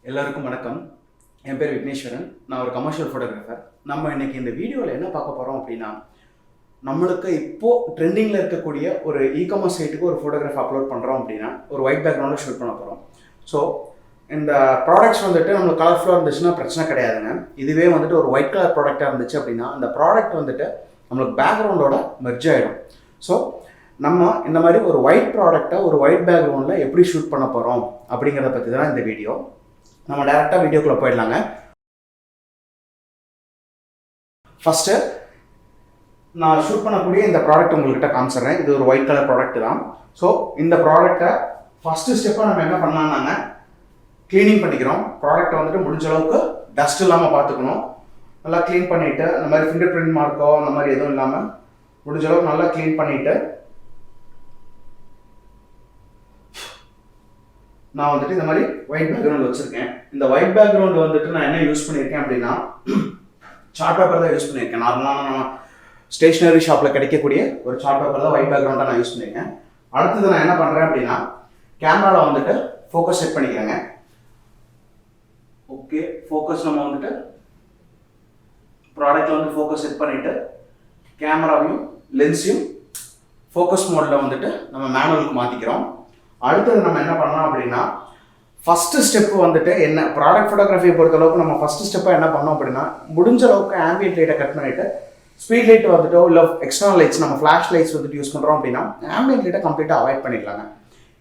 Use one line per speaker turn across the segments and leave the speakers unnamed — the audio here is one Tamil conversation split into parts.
எல்லாருக்கும் வணக்கம். என் பேர் விக்னேஸ்வரன். நான் ஒரு கமர்ஷியல் ஃபோட்டோகிராஃபர். நம்ம இன்னைக்கு இந்த வீடியோவில் என்ன பார்க்க போகிறோம் அப்படின்னா, நம்மளுக்கு இப்போது ட்ரெண்டிங்கில் இருக்கக்கூடிய ஒரு இ-காமர்ஸ் சைட்டுக்கு ஒரு ஃபோட்டோகிராஃப் அப்லோட் பண்ணுறோம் அப்படின்னா ஒரு ஒயிட் பேக்ரவுண்டில் ஷூட் பண்ண போகிறோம். ஸோ இந்த ப்ராடக்ட்ஸ் வந்துட்டு நம்மளுக்கு கலர்ஃபுல்லாக இருந்துச்சுன்னா பிரச்சனை கிடையாதுங்க. இதுவே வந்துட்டு ஒரு ஒயிட் கலர் ப்ராடக்டாக இருந்துச்சு அப்படின்னா அந்த ப்ராடக்ட் வந்துட்டு நம்மளுக்கு பேக்ரவுண்டோட மெர்ஜ் ஆகிடும். ஸோ நம்ம இந்த மாதிரி ஒரு ஒயிட் ப்ராடக்டை ஒரு ஒயிட் பேக்ரவுண்டில் எப்படி ஷூட் பண்ண போகிறோம் அப்படிங்கிறத பற்றி தான் இந்த வீடியோ. நம்ம டைரெக்டாக வீடியோக்குள்ளே போயிடலாங்க. ஃபஸ்ட்டு நான் ஷூட் பண்ணக்கூடிய இந்த ப்ராடக்ட் உங்கள்கிட்ட காமிச்சிடுறேன். இது ஒரு ஒயிட் கலர் ப்ராடக்ட் தான். ஸோ இந்த ப்ராடக்டை ஃபஸ்ட்டு ஸ்டெப்பாக நம்ம என்ன பண்ணலாம்னாங்க, க்ளீனிங் பண்ணிக்கிறோம். ப்ராடக்ட்டை வந்துட்டு முடிஞ்ச அளவுக்கு டஸ்ட் இல்லாமல் பார்த்துக்கணும். நல்லா க்ளீன் பண்ணிவிட்டு அந்த மாதிரி ஃபிங்கர் பிரிண்ட் மார்க்கோ அந்த மாதிரி எதுவும் இல்லாமல் முடிஞ்ச அளவுக்கு நல்லா க்ளீன் பண்ணிவிட்டு நான் வந்துட்டு இந்த மாதிரி ஒயிட் பேக்ரவுண்ட் வச்சுருக்கேன். இந்த ஒயிட் பேக்ரவுண்ட் வந்துட்டு நான் என்ன யூஸ் பண்ணியிருக்கேன் அப்படின்னா சார்ட் பேப்பர் தான் யூஸ் பண்ணியிருக்கேன். நார்மலான நம்ம ஸ்டேஷ்னரி ஷாப்பில் கிடைக்கக்கூடிய ஒரு சார்ட் பேப்பர் தான் ஒயிட் பேக்ரவுண்டாக நான் யூஸ் பண்ணியிருக்கேன். அடுத்தது நான் என்ன பண்ணுறேன் அப்படின்னா கேமராவில் வந்துட்டு ஃபோக்கஸ் செட் பண்ணிக்கிறேங்க. ஓகே, ஃபோக்கஸ் நம்ம வந்துட்டு ப்ராடக்ட்டில் வந்து ஃபோக்கஸ் செட் பண்ணிவிட்டு கேமராவையும் லென்ஸையும் ஃபோக்கஸ் மோடில் வந்துட்டு நம்ம மேனுவலுக்கு மாற்றிக்கிறோம். அடுத்தது நம்ம என்ன பண்ணலாம் அப்படின்னா ஃபஸ்ட்டு ஸ்டெப்பு வந்துட்டு என்ன ப்ராடக்ட் ஃபோட்டோகிராஃபியை பொறுத்தளவுக்கு நம்ம ஃபஸ்ட்டு ஸ்டெப்பாக என்ன பண்ணோம் அப்படின்னா முடிஞ்ச அளவுக்கு ஆம்பியன்ட் லைட்டை கட் பண்ணிவிட்டு ஸ்பீட் லைட் வந்துட்டோ இல்லை எக்ஸ்டர்னல் லைட்ஸ் நம்ம ஃப்ளாஷ் லைட்ஸ் வந்துட்டு யூஸ் பண்ணுறோம் அப்படின்னா ஆம்பியன்ட் லைட்டை கம்ப்ளீட்டாக அவாய்ட் பண்ணிடலாங்க.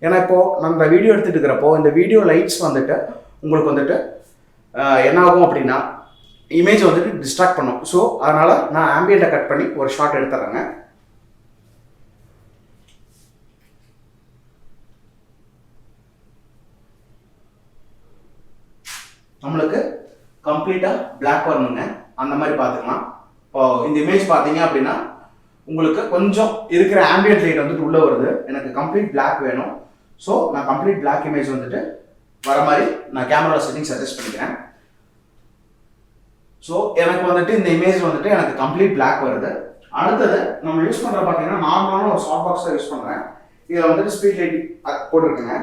ஏன்னா இப்போது நம்ம வீடியோ எடுத்துகிட்டு இருக்கிறப்போ இந்த வீடியோ லைட்ஸ் வந்துட்டு உங்களுக்கு வந்துட்டு என்ன ஆகும் அப்படின்னா இமேஜ் வந்துட்டு டிஸ்ட்ராக்ட் பண்ணும். ஸோ அதனால் நான் ஆம்பியண்ட்டை கட் பண்ணி ஒரு ஷாட் எடுத்துறேங்க. நம்மளுக்கு கம்ப்ளீட்டாக பிளாக் வரணுங்க, அந்த மாதிரி பார்த்துக்கலாம். இப்போ இந்த இமேஜ் பார்த்தீங்க அப்படின்னா உங்களுக்கு கொஞ்சம் இருக்கிற ஆம்பியன்ட் லைட் வந்துட்டு உள்ளே வருது. எனக்கு கம்ப்ளீட் பிளாக் வேணும். ஸோ நான் கம்ப்ளீட் பிளாக் இமேஜ் வந்துட்டு வர மாதிரி நான் கேமரா செட்டிங்ஸ் அட்ஜஸ்ட் பண்ணிக்கிறேன். ஸோ எனக்கு வந்துட்டு இந்த இமேஜ் வந்துட்டு எனக்கு கம்ப்ளீட் பிளாக் வருது. அடுத்தது நம்ம யூஸ் பண்ணுற பார்த்தீங்கன்னா நார்மலான ஒரு சாஃப்ட் பாக்ஸ் தான் யூஸ் பண்ணுறேன். இதில் வந்துட்டு ஸ்பீட் லைட் போட்டிருக்குங்க.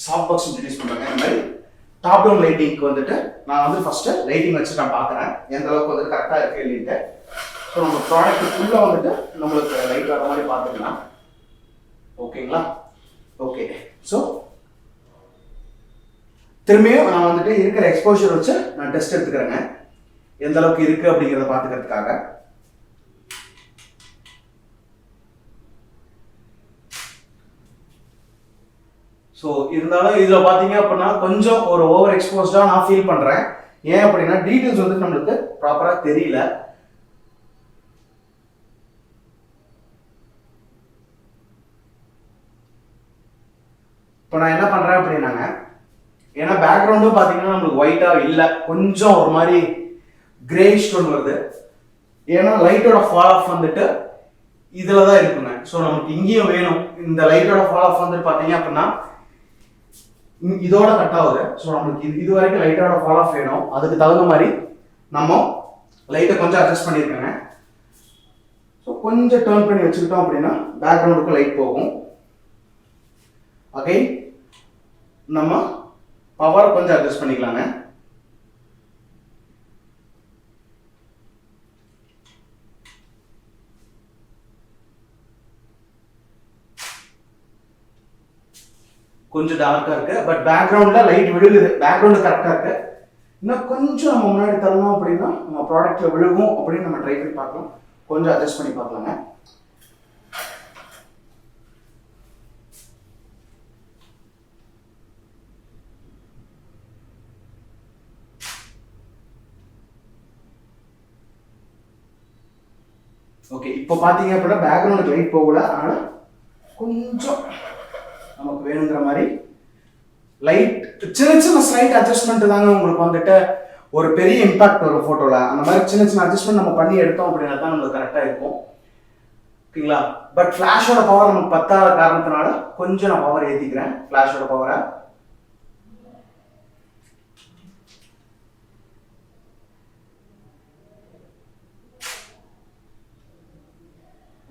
சாஃப்ட் பாக்ஸ் இன்ட்ரடியூஸ் பண்ணுறாங்க. இந்த மாதிரி டாப் டவுன் லைட்டிங்க்கு வந்துட்டு நான் வந்து ஃபஸ்ட்டு லைட்டிங் வச்சு நான் பார்க்குறேன் எந்த அளவுக்கு வந்துட்டு கரெக்டாக இருக்குது இல்லைன்ட்டு. ஸோ நம்ம ப்ராடக்ட்டுக்குள்ளே வந்துட்டு நம்மளுக்கு லைட் வர மாதிரி பார்த்துக்கலாம். ஓகேங்களா? ஓகே. ஸோ திரும்பியும் நான் வந்துட்டு இருக்கிற எக்ஸ்போஷர் வச்சு நான் டெஸ்ட் எடுத்துக்கிறேங்க எந்த அளவுக்கு இருக்குது அப்படிங்கிறத பார்த்துக்கிறதுக்காக. ஸோ இருந்தாலும் இதில் பார்த்தீங்க அப்படின்னா கொஞ்சம் ஒரு ஓவர் எக்ஸ்போஸ்டாக நான் ஃபீல் பண்ணுறேன். ஏன் அப்படின்னா டீட்டெயில்ஸ் வந்துட்டு நம்மளுக்கு ப்ராப்பராக தெரியல. இப்போ நான் என்ன பண்ணுறேன் அப்படின்னாங்க, ஏன்னா பேக்ரவுண்டும் பார்த்தீங்கன்னா நம்மளுக்கு ஒயிட்டாக இல்லை, கொஞ்சம் ஒரு மாதிரி கிரேஷ் டோன் வருது. ஏன்னா லைட்டோட ஃபால் ஆஃப் வந்துட்டு இதில் தான் இருக்குங்க. ஸோ நமக்கு இங்கேயும் வேணும். இந்த லைட்டோட ஃபால் ஆஃப் வந்துட்டு பார்த்தீங்க அப்படின்னா இதோட கட் ஆகுது. ஸோ நம்மளுக்கு இது வரைக்கும் லைட்டோட ஃபால் ஆஃப் வேணும். அதுக்கு தகுந்த மாதிரி நம்ம லைட்டை கொஞ்சம் அட்ஜஸ்ட் பண்ணியிருக்கேங்க. ஸோ கொஞ்சம் டர்ன் பண்ணி வச்சுக்கிட்டோம் அப்படின்னா பேக்ரவுண்டுக்கு லைட் போகும். அகைன் நம்ம பவர் கொஞ்சம் அட்ஜஸ்ட் பண்ணிக்கலாங்க. கொஞ்சம் டார்க்காக இருக்குது, பட் பேக்ரவுண்டில் லைட் விழுகுது. பேக்ரவுண்டு கரெக்டாக இருக்குது. இன்னும் கொஞ்சம் நம்ம முன்னாடி தரணும் அப்படின்னா நம்ம ப்ராடக்ட்டில் விழுகும் அப்படின்னு நம்ம ட்ரை பண்ணி பார்க்கலாம். கொஞ்சம் அட்ஜஸ்ட் பண்ணி பார்க்கலாங்க. ஓகே, இப்போ பார்த்தீங்க அப்படின்னா பேக்ரவுண்டுக்கு லைட் போகல. அதனால் கொஞ்சம் நமக்கு வேணுங்கிற மாதிரி லைட் சின்ன சின்ன ஸ்லைட் அட்ஜஸ்ட்மெண்ட் தாங்க உங்களுக்கு வந்துட்டு ஒரு பெரிய இம்பாக்ட் வரும் ஃபோட்டோவில். அந்த மாதிரி சின்ன சின்ன அட்ஜஸ்ட்மெண்ட் நம்ம பண்ணி எடுத்தோம் அப்படின்னா தான் நம்மளுக்கு கரெக்டாக இருக்கும். ஓகேங்களா? பட் ஃப்ளாஷோட பவர் நமக்கு பத்தாத காரணத்தினால கொஞ்சம் நான் பவர் ஏற்றிக்கிறேன், ஃப்ளாஷோட பவரை.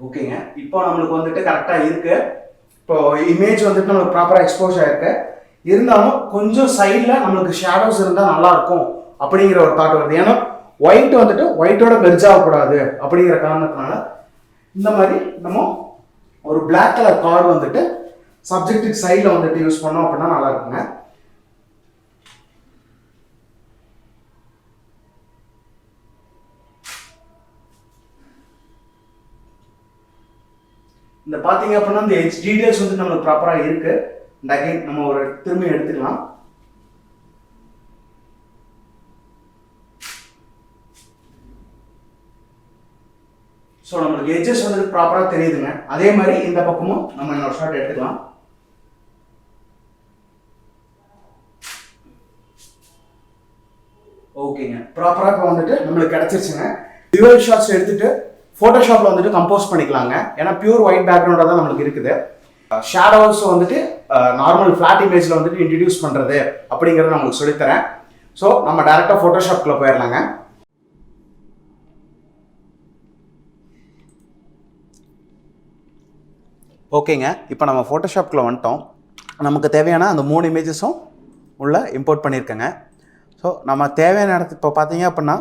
ஓகேங்க, இப்போ நம்மளுக்கு வந்துட்டு கரெக்டாக இருக்கு. இப்போ இமேஜ் வந்துட்டு நம்மளுக்கு ப்ராப்பராக எக்ஸ்போஸ் ஆயிருக்கு. இருந்தாலும் கொஞ்சம் சைடில் நம்மளுக்கு ஷேடோஸ் இருந்தால் நல்லா இருக்கும் அப்படிங்கிற ஒரு தாட் வருது. ஏன்னா ஒயிட் வந்துட்டு ஒயிட்டோட மெர்ஜ் ஆகக்கூடாது அப்படிங்கிற காரணத்தினால இந்த மாதிரி நம்ம ஒரு பிளாக் கலர் கார்டு வந்துட்டு சப்ஜெக்டுக்கு சைடில் வந்துட்டு யூஸ் பண்ணோம் அப்படின்னா நல்லா இருக்குங்க. இந்த பார்த்தீங்க அப்படின்னா இந்த எட்ஜ் டீடைல்ஸ் வந்து நம்மளுக்கு ப்ராப்பராக இருக்கு. அண்ட் அகைன் நம்ம ஒரு திரும்பி எடுத்துக்கலாம். ஸோ நம்மளுக்கு எட்ஜஸ் வந்துட்டு ப்ராப்பராக தெரியுதுங்க. அதே மாதிரி இந்த பக்கமும் நம்ம இன்னொரு ஷாட் எடுத்துக்கலாம். ஓகேங்க, ப்ராப்பராக இப்போ வந்துட்டு நம்மளுக்கு கிடைச்சிருச்சுங்க. டியூவல் ஷாட்ஸ் எடுத்துட்டு ஃபோட்டோஷாப்பில் வந்துட்டு கம்போஸ் பண்ணிக்கலாங்க. ஏன்னா பியூர் ஒயிட் பேக்ரவுண்டாக தான் நம்மளுக்கு இருக்குது. ஷேடோஸ் வந்துட்டு நார்மல் ஃப்ளாட் இமேஜில் வந்துட்டு இன்ட்ரடியூஸ் பண்ணுறது அப்படிங்கிறத நான் உங்களுக்கு சொல்லித்தரேன். ஸோ நம்ம டேரெக்டாக ஃபோட்டோஷாப்குள்ளே போயிடலாங்க. ஓகேங்க, இப்போ நம்ம ஃபோட்டோஷாப்குள்ளே வந்துட்டோம். நமக்கு தேவையான அந்த 3 இமேஜஸும் உள்ளே இம்போர்ட் பண்ணியிருக்கேங்க. ஸோ நம்ம தேவையான இடத்துக்கு இப்போ பார்த்தீங்க அப்படின்னா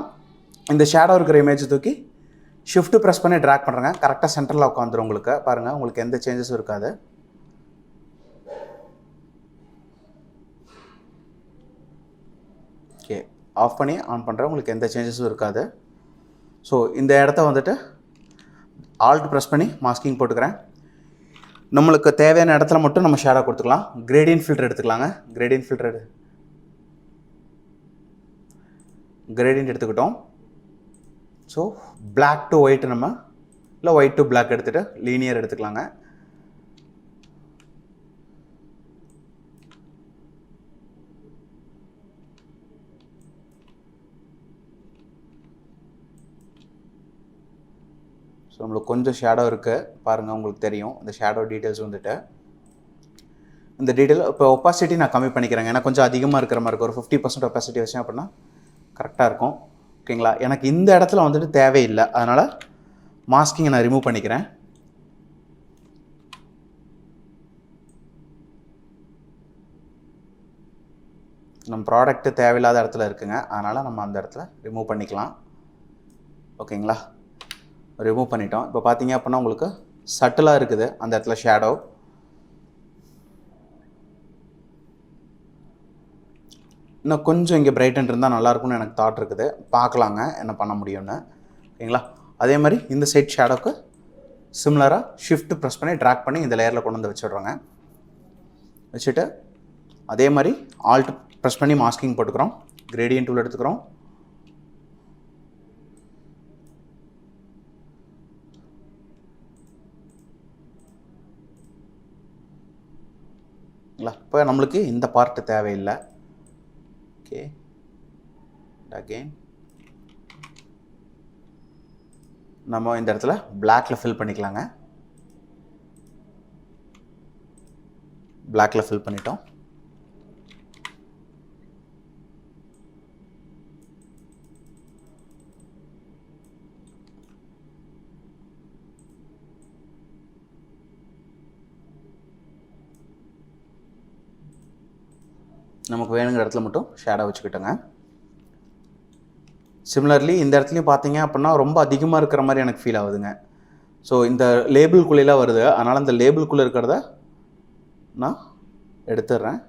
இந்த ஷேடோ இருக்கிற இமேஜ் தூக்கி ஷிஃப்ட் ப்ரெஸ் பண்ணி ட்ராக் பண்ணுறேங்க. கரெக்டாக சென்டரில் உட்காந்துரும். உங்களுக்கு பாருங்கள், உங்களுக்கு எந்த சேஞ்சஸும் இருக்காது. ஓகே, ஆஃப் பண்ணி ஆன் பண்ணுறேன், உங்களுக்கு எந்த சேஞ்சஸும் இருக்காது. ஸோ இந்த இடத்த வந்துட்டு ஆல்ட் ப்ரெஸ் பண்ணி மாஸ்கிங் போட்டுக்கிறேன். நம்மளுக்கு தேவையான இடத்துல மட்டும் நம்ம ஷேடோ கொடுத்துக்கலாம். கிரேடியன்ட் ஃபில்டர் எடுத்துக்கலாங்க. கிரேடியன்ட் எடுத்துக்கிட்டோம். ஸோ பிளாக் டு ஒயிட் நம்ம இல்லை ஒயிட் டு பிளாக் எடுத்துகிட்டு லீனியர் எடுத்துக்கலாங்க. ஸோ நம்மளுக்கு கொஞ்சம் ஷேடோ இருக்குது பாருங்கள், உங்களுக்கு தெரியும் இந்த ஷேடோ டீட்டெயில்ஸ் வந்துட்டு. இந்த டீட்டெயில் இப்போ ஒப்பாசிட்டி நான் கம்மி பண்ணிக்கிறேங்க. ஏன்னா கொஞ்சம் அதிகமாக இருக்கிற மாதிரி இருக்கும். ஒரு 50% ஒப்பாசிட்டி வச்சேன் அப்படின்னா கரெக்டாக இருக்கும். ஓகேங்களா? எனக்கு இந்த இடத்துல வந்துட்டு தேவையில்லை, அதனால் மாஸ்கிங்கை நான் ரிமூவ் பண்ணிக்கிறேன். நம்ம ப்ராடக்ட்டு தேவையில்லாத இடத்துல இருக்குங்க, அதனால் நம்ம அந்த இடத்துல ரிமூவ் பண்ணிக்கலாம். ஓகேங்களா? ரிமூவ் பண்ணிட்டோம். இப்போ பார்த்தீங்க அப்படின்னா உங்களுக்கு சட்டிலாக இருக்குது அந்த இடத்துல ஷேடோ. இன்னும் கொஞ்சம் இங்கே பிரைட்டன் இருந்தால் நல்லாயிருக்கும்னு எனக்கு தாட் இருக்குது. பார்க்கலாங்க என்ன பண்ண முடியும்னு. ஓகேங்களா? அதே மாதிரி இந்த சைட் ஷேடோக்கு சிமிலராக ஷிஃப்ட் ப்ரெஸ் பண்ணி ட்ராக் பண்ணி இந்த லேயரில் கொண்டு வந்து வச்சுடுறோங்க. வச்சுட்டு அதே மாதிரி ஆல்ட் ப்ரெஸ் பண்ணி மாஸ்கிங் போட்டுக்கிறோம். கிரேடியன்ட் டூல் எடுத்துக்கிறோம். இப்போ நம்மளுக்கு இந்த பார்ட் தேவையில்லை. ஓகே, அகெயின் நம்ம இந்த இடத்துல பிளாக்ல ஃபில் பண்ணிக்கலாங்க. பிளாக்ல ஃபில் பண்ணிட்டோம். நமக்கு வேணுங்கிற இடத்துல மட்டும் ஷேடோ வச்சுக்கிட்டோங்க. சிமிலர்லி இந்த இடத்துலையும் பார்த்தீங்க அப்படின்னா ரொம்ப அதிகமாக இருக்கிற மாதிரி எனக்கு ஃபீல் ஆகுதுங்க. ஸோ இந்த லேபிள்குள்ளேலாம் வருது, அதனால் இந்த லேபிள்குள்ளே இருக்கிறத நான் எடுத்துடுறேன்.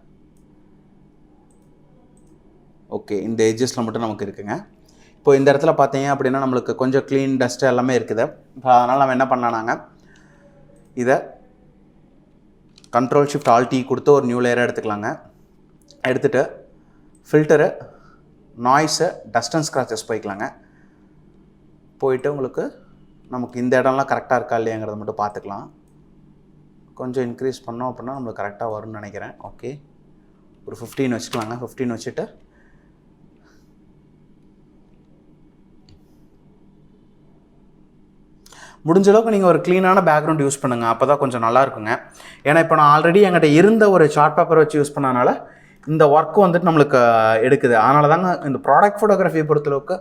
ஓகே, இந்த எட்ஜஸில் மட்டும் நமக்கு இருக்குங்க. இப்போ இந்த இடத்துல பார்த்தீங்க அப்படின்னா நம்மளுக்கு கொஞ்சம் க்ளீன் டஸ்ட்டு எல்லாமே இருக்குது. இப்போ அதனால் நம்ம என்ன பண்ணலானாங்க, இதை கண்ட்ரோல் ஷிஃப்ட் ஆல் T கொடுத்து ஒரு நியூ லேயராக எடுத்துக்கலாங்க. எடுத்துகிட்டு filter, noise, dust and scratches போய்க்கலாங்க. போயிட்டு உங்களுக்கு நமக்கு இந்த இடம்லாம் கரெக்டாக இருக்கா இல்லையாங்கிறத மட்டும் பார்த்துக்கலாம். கொஞ்சம் இன்க்ரீஸ் பண்ணோம் அப்படின்னா நம்மளுக்கு கரெக்டாக வரும்னு நினைக்கிறேன். ஓகே, ஒரு 15 வச்சுக்கலாங்க. 15 வச்சுட்டு முடிஞ்ச அளவுக்கு நீங்கள் ஒரு க்ளீனான பேக்ரவுண்ட் யூஸ் பண்ணுங்கள். அப்போ தான் கொஞ்சம் நல்லா இருக்குங்க. ஏன்னா இப்போ நான் ஆல்ரெடி என்கிட்ட இருந்த ஒரு சார்ட் பேப்பர் வச்சு யூஸ் பண்ணனால இந்த ஒர்க் வந்துட்டு நம்மளுக்கு எடுக்குது. அதனால தாங்க இந்த ப்ராடக்ட் ஃபோட்டோகிராஃபியை பொறுத்தளவுக்கு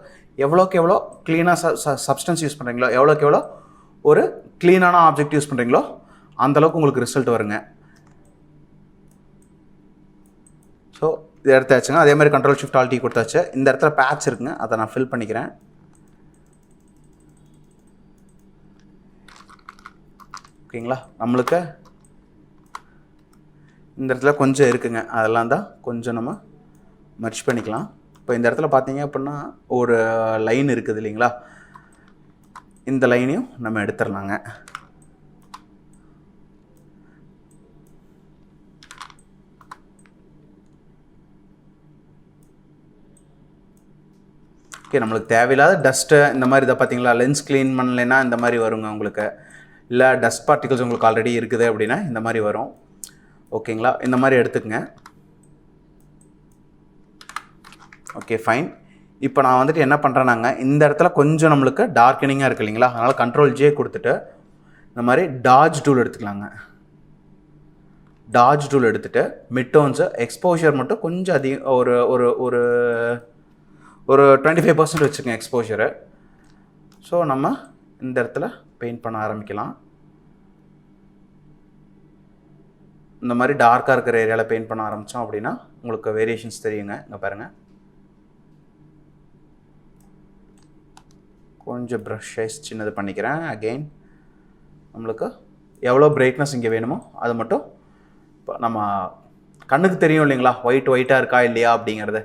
எவ்வளோக்கு எவ்வளோ க்ளீனாக சப்ஸ்டன்ஸ் யூஸ் பண்ணுறீங்களோ, எவ்வளோக்கு எவ்வளோ ஒரு க்ளீனான ஆப்ஜெக்ட் யூஸ் பண்ணுறீங்களோ அந்தளவுக்கு உங்களுக்கு ரிசல்ட் வருங்க. ஸோ இது எடுத்தாச்சுங்க. அதே மாதிரி கண்ட்ரோல் ஷிஃப்ட் ஆல்டி கொடுத்தாச்சு. இந்த இடத்துல பேட்ச் இருக்குங்க, அதை நான் ஃபில் பண்ணிக்கிறேன். ஓகேங்களா? நம்மளுக்கு இந்த இடத்துல கொஞ்சம் இருக்குங்க, அதெல்லாம் தான் கொஞ்சம் நம்ம மர்ச் பண்ணிக்கலாம். இப்போ இந்த இடத்துல பார்த்தீங்க அப்படின்னா ஒரு லைன் இருக்குது இல்லைங்களா, இந்த லைனையும் நம்ம எடுத்துடலாங்க. ஓகே, நம்மளுக்கு தேவையில்லாத டஸ்ட்டு இந்த மாதிரி இதை பார்த்தீங்களா, லென்ஸ் க்ளீன் பண்ணலைன்னா இந்த மாதிரி வருங்க உங்களுக்கு. இல்லை டஸ்ட் பார்ட்டிகல்ஸ் உங்களுக்கு ஆல்ரெடி இருக்குது அப்படின்னா இந்த மாதிரி வரும். ஓகேங்களா? இந்த மாதிரி எடுத்துக்கங்க. Okay, fine. இப்போ நான் வந்துட்டு என்ன பண்ணுறேன்னாங்க, இந்த இடத்துல கொஞ்சம் நம்மளுக்கு டார்க்கனிங்காக இருக்குது இல்லைங்களா, அதனால் கண்ட்ரோல் ஜே கொடுத்துட்டு இந்த மாதிரி டாஜ் டூல் எடுத்துக்கலாங்க. டாஜ் டூல் எடுத்துகிட்டு மிட்டோன்ஸு எக்ஸ்போஷர் மட்டும் கொஞ்சம் அதிகம் ஒரு ஒரு ஒரு ஒரு 25% வச்சுக்கோங்க எக்ஸ்போஷரு. ஸோ நம்ம இந்த இடத்துல பெயிண்ட் பண்ண ஆரம்பிக்கலாம். இந்த மாதிரி டார்க்காக இருக்கிற ஏரியாவில் பெயிண்ட் பண்ண ஆரம்பித்தோம் அப்படின்னா உங்களுக்கு வேரியேஷன்ஸ் தெரியுங்க. இங்கே பாருங்கள், கொஞ்சம் ப்ரஷ் சைஸ் சின்னது பண்ணிக்கிறேன். அகெயின் நம்மளுக்கு எவ்வளோ பிரைட்னஸ் இங்கே வேணுமோ அது மட்டும் இப்போ நம்ம கண்ணுக்கு தெரியும் இல்லைங்களா, ஒயிட்டாக இருக்கா இல்லையா அப்படிங்கிறது.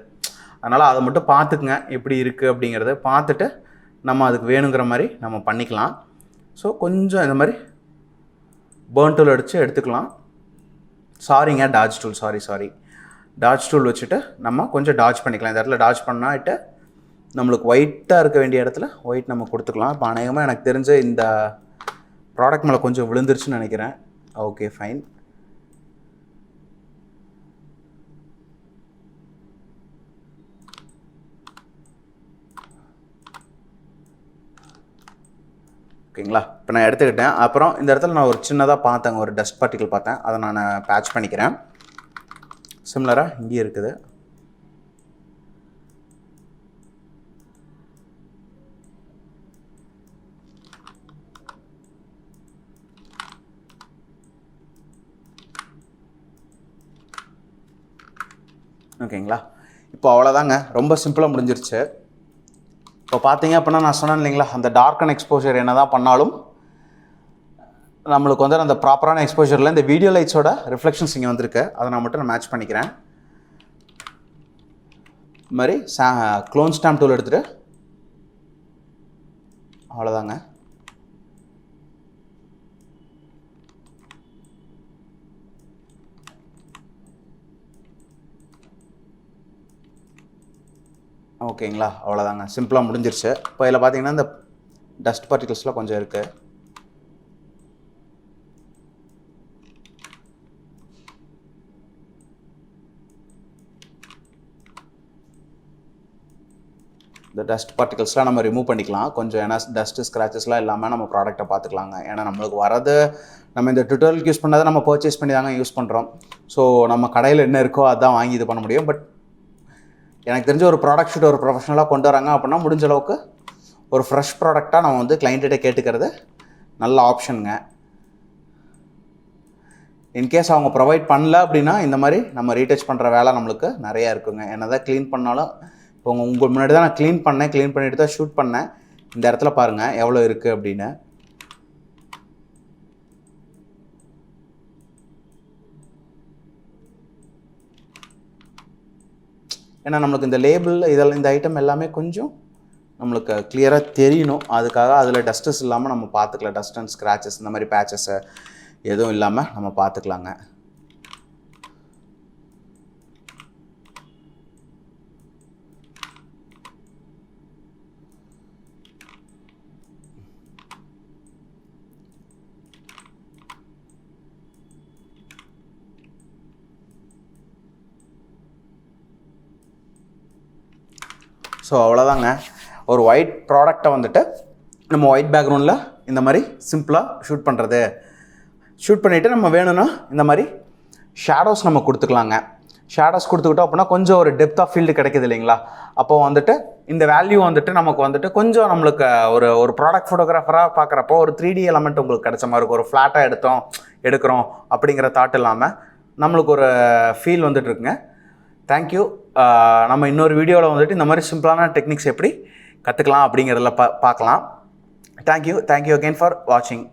அதனால் அதை மட்டும் பார்த்துக்குங்க எப்படி இருக்குது அப்படிங்கிறத பார்த்துட்டு நம்ம அதுக்கு வேணுங்கிற மாதிரி நம்ம பண்ணிக்கலாம். ஸோ கொஞ்சம் இந்த மாதிரி பேர்ன் டூல் அடித்து எடுத்துக்கலாம். சாரிங்க, டாஜ் டூல், சாரி டாஜ் டூல் வச்சுட்டு நம்ம கொஞ்சம் டாஜ் பண்ணிக்கலாம். இந்த இடத்துல டாஜ் பண்ணாட்டு நம்மளுக்கு ஒயிட்டாக இருக்க வேண்டிய இடத்துல ஒயிட் நம்ம கொடுத்துக்கலாம். இப்போ அநேகமாக எனக்கு தெரிஞ்ச இந்த ப்ராடக்ட் மேலே கொஞ்சம் விழுந்துருச்சுன்னு நினைக்கிறேன். Okay, fine. ஓகேங்களா? இப்போ நான் எடுத்துக்கிட்டேன். அப்புறம் இந்த இடத்துல நான் ஒரு சின்னதாக பார்த்தேங்க, ஒரு டஸ்ட் பார்ட்டிகல் பார்த்தேன், அதை நான் பேட்ச் பண்ணிக்கிறேன். சிமிலராக இங்கேயும் இருக்குது. ஓகேங்களா? இப்போ அவ்வளோதாங்க, ரொம்ப சிம்பிளாக முடிஞ்சிருச்சு. இப்போ பார்த்தீங்க அப்படின்னா நான் சொன்னேன் இல்லைங்களா, அந்த டார்க் அண்ட் எக்ஸ்போஷர் என்ன தான் பண்ணாலும் நம்மளுக்கு வந்து அந்த ப்ராப்பரான எக்ஸ்போஷரில் இந்த வீடியோ லைட்ஸோட ரிஃப்ளெக்ஷன்ஸ் இங்கே வந்திருக்கு. அதை நான் மட்டும் நான் மேட்ச் பண்ணிக்கிறேன். இது மாதிரி க்ளோன் ஸ்டாம்ப் டூல் எடுத்துகிட்டு அவ்வளோதாங்க. ஓகேங்களா? அவ்வளோதாங்க, சிம்பிளாக முடிஞ்சிருச்சு. இப்போ இதில் பார்த்தீங்கன்னா இந்த டஸ்ட் பார்ட்டிகல்ஸ்லாம் கொஞ்சம் இருக்குது. இந்த டஸ்ட் பார்ட்டிகல்ஸ்லாம் நம்ம ரிமூவ் பண்ணிக்கலாம் கொஞ்சம். ஏன்னா டஸ்ட்டு ஸ்க்ராச்சஸ்லாம் இல்லாமல் நம்ம ப்ராடக்ட்டை பார்த்துக்கலாங்க. ஏன்னா நம்மளுக்கு வரது நம்ம இந்த டுட்டோரியலுக்கு யூஸ் பண்ணதை நம்ம பர்ச்சேஸ் பண்ணி தாங்க யூஸ் பண்ணுறோம். ஸோ நம்ம கடையில் என்ன இருக்கோ அதான் வாங்கி இது பண்ண முடியும். பட் எனக்கு தெரிஞ்ச ஒரு ப்ராடக்ட் ஷூட் ஒரு ப்ரொஃபஷனலாக கொண்டு வராங்க அப்படின்னா முடிஞ்ச அளவுக்கு ஒரு ஃப்ரெஷ் ப்ராடக்டாக நம்ம வந்து கிளைண்ட்டை கேட்டுக்கிறது நல்ல ஆப்ஷனுங்க. இன்கேஸ் அவங்க ப்ரொவைட் பண்ணல அப்படின்னா இந்த மாதிரி நம்ம ரீடச் பண்ணுற வேலை நம்மளுக்கு நிறையா இருக்குங்க. என்ன தான் க்ளீன் பண்ணாலும் இப்போ உங்கள் முன்னாடி தான் நான் க்ளீன் பண்ணிவிட்டு தான் ஷூட் பண்ணேன். இந்த இடத்துல பாருங்கள் எவ்வளோ இருக்குது அப்படின்னு. ஏன்னா நம்மளுக்கு இந்த லேபிள் இதெல்லாம் இந்த ஐட்டம் எல்லாமே கொஞ்சம் நம்மளுக்கு கிளியராக தெரியணும். அதுக்காக அதில் டஸ்டஸ் இல்லாமல் நம்ம பார்த்துக்கலாம். டஸ்ட் அண்ட் ஸ்க்ராச்சஸ் இந்த மாதிரி பேச்சஸை எதுவும் இல்லாமல் நம்ம பார்த்துக்கலாங்க. ஸோ அவ்வளோதாங்க, ஒரு ஒயிட் ப்ராடக்டை வந்துட்டு நம்ம ஒயிட் பேக்ரவுண்டில் இந்த மாதிரி சிம்பிளாக ஷூட் பண்ணுறது. ஷூட் பண்ணிவிட்டு நம்ம வேணும்னா இந்த மாதிரி ஷேடோஸ் நம்ம கொடுத்துக்கலாங்க. ஷேடோஸ் கொடுத்துக்கிட்டோம் அப்படின்னா கொஞ்சம் ஒரு டெப்த் ஆஃப் ஃபீல்டு கிடைக்குது இல்லைங்களா. அப்போ வந்துட்டு இந்த வேல்யூ வந்துட்டு நமக்கு வந்துட்டு கொஞ்சம் நம்மளுக்கு ஒரு ப்ராடக்ட் ஃபோட்டோகிராஃபராக பார்க்குறப்போ ஒரு 3D எலமெண்ட் உங்களுக்கு கிடைச்ச மாதிரி இருக்கும். ஒரு ஃப்ளாட்டாக எடுக்கிறோம் அப்படிங்கிற தாட் இல்லாமல் நம்மளுக்கு ஒரு ஃபீல் வந்துட்டு இருக்குங்க. தேங்க்யூ. நம்ம இன்னொரு வீடியோவில் வந்துட்டு இந்த மாதிரி சிம்பிளான டெக்னிக்ஸ் எப்படி கற்றுக்கலாம் அப்படிங்கிறதுல பார்க்கலாம். தேங்க்யூ அகெயின் ஃபார் வாட்சிங்.